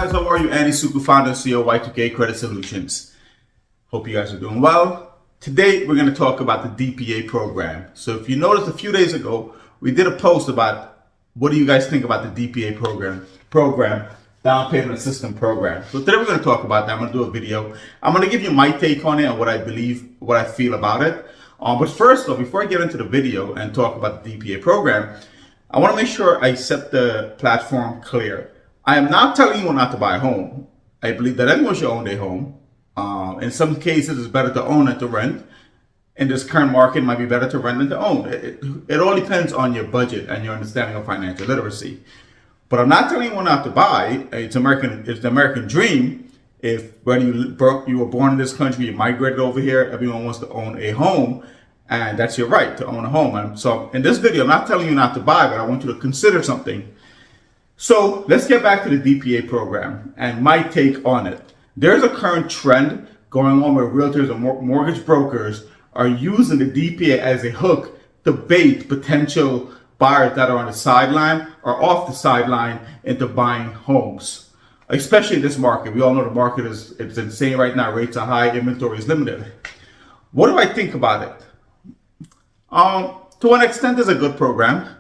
guys, how are you? Andy Suku, founder and CEO of Y2K Credit Solutions. Hope you guys are doing well. Today we're going to talk about the DPA program. So if you noticed a few days ago, we did a post about what do you guys think about the DPA program, down payment assistance program. So today we're going to talk about that. I'm going to do a video. I'm going to give you my take on it and what I believe, what I feel about it. But first though, before I get into the video and talk about the DPA program, I want to make sure I set the platform clear. I am not telling you not to buy a home. I believe that everyone should own their home. In some cases, it's better to own than to rent. In this current market, it might be better to rent than to own. It all depends on your budget and your understanding of financial literacy. But I'm not telling you not to buy. It's the American dream. If whether you were born in this country, you migrated over here, everyone wants to own a home, and that's your right to own a home. And so in this video, I'm not telling you not to buy, but I want you to consider something. So let's get back to the DPA program and my take on it. There's a current trend going on where realtors and mortgage brokers are using the DPA as a hook to bait potential buyers that are on the sideline or off the sideline into buying homes, especially in this market. We all know the market it's insane right now. Rates are high, inventory is limited. What do I think about it? To an extent, it's a good program,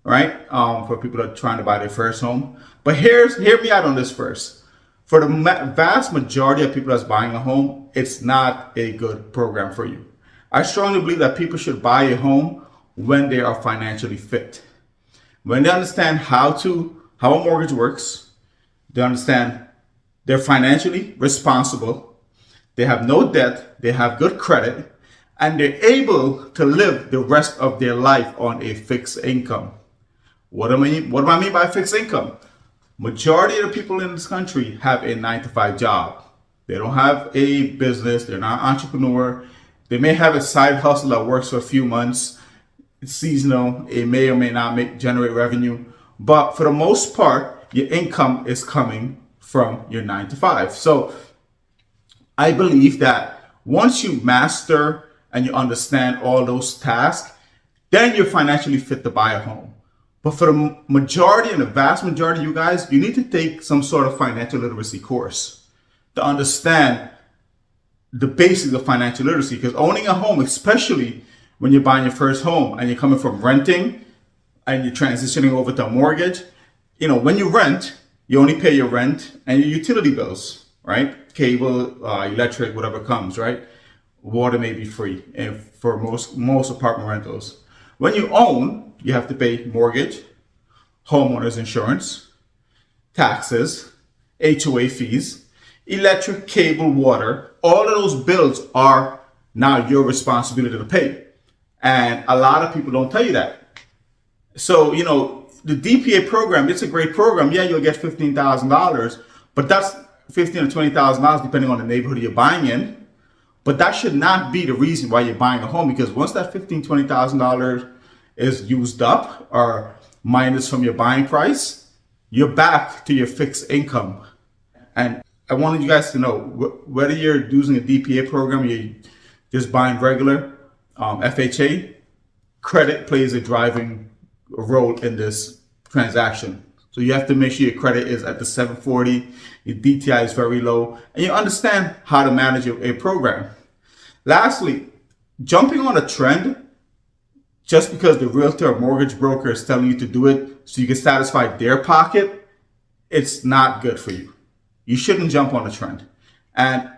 right? For people that are trying to buy their first home. But hear me out on this first. For the vast majority of people that's buying a home, it's not a good program for you. I strongly believe that people should buy a home when they are financially fit. When they understand how a mortgage works, they understand they're financially responsible, they have no debt, they have good credit, and they're able to live the rest of their life on a fixed income. What do I mean by fixed income? Majority of the people in this country have a 9-to-5 job. They don't have a business. They're not an entrepreneur. They may have a side hustle that works for a few months. It's seasonal. It may or may not generate revenue. But for the most part, your income is coming from your 9-to-5. So I believe that once you master and you understand all those tasks, then you're financially fit to buy a home. But for the majority and the vast majority of you guys, you need to take some sort of financial literacy course to understand the basics of financial literacy. Because owning a home, especially when you're buying your first home and you're coming from renting and you're transitioning over to a mortgage, when you rent, you only pay your rent and your utility bills, right? Cable, electric, whatever comes, right? Water may be free and for most apartment rentals. When you own, you have to pay mortgage, homeowners insurance, taxes, HOA fees, electric, cable, water. All of those bills are now your responsibility to pay. And a lot of people don't tell you that. So, the DPA program, it's a great program. Yeah, you'll get $15,000, but that's $15,000 to $20,000 depending on the neighborhood you're buying in. But that should not be the reason why you're buying a home, because once that $15,000 to $20,000 is used up or minus from your buying price, you're back to your fixed income. And I wanted you guys to know, whether you're using a DPA program, you're just buying regular FHA, credit plays a driving role in this transaction. So you have to make sure your credit is at the 740, your DTI is very low, and you understand how to manage a program. Lastly, jumping on a trend just because the realtor or mortgage broker is telling you to do it so you can satisfy their pocket, it's not good for you. You shouldn't jump on a trend. And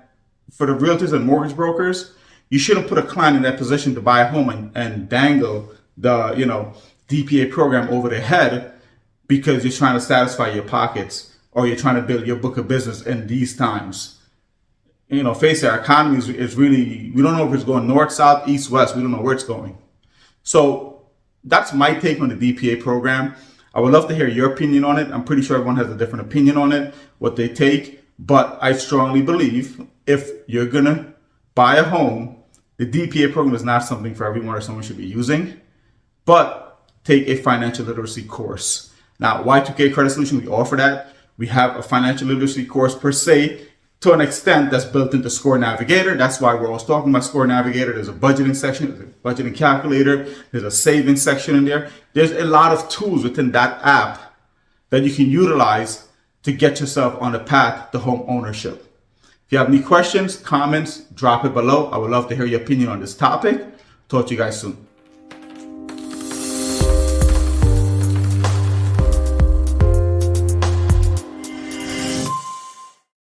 for the realtors and mortgage brokers, you shouldn't put a client in that position to buy a home and dangle the DPA program over their head because you're trying to satisfy your pockets or you're trying to build your book of business in these times. Face it, our economy is really, we don't know if it's going north, south, east, west. We don't know where it's going. So that's my take on the DPA program. I would love to hear your opinion on it. I'm pretty sure everyone has a different opinion on it, what they take. But I strongly believe if you're going to buy a home, the DPA program is not something for everyone or someone should be using. But take a financial literacy course. Now, Y2K Credit Solutions, we offer that. We have a financial literacy course per se. To an extent, that's built into Score Navigator. That's why we're always talking about Score Navigator. There's a budgeting section, there's a budgeting calculator, there's a savings section in there. There's a lot of tools within that app that you can utilize to get yourself on the path to home ownership. If you have any questions, comments, drop it below. I would love to hear your opinion on this topic. Talk to you guys soon.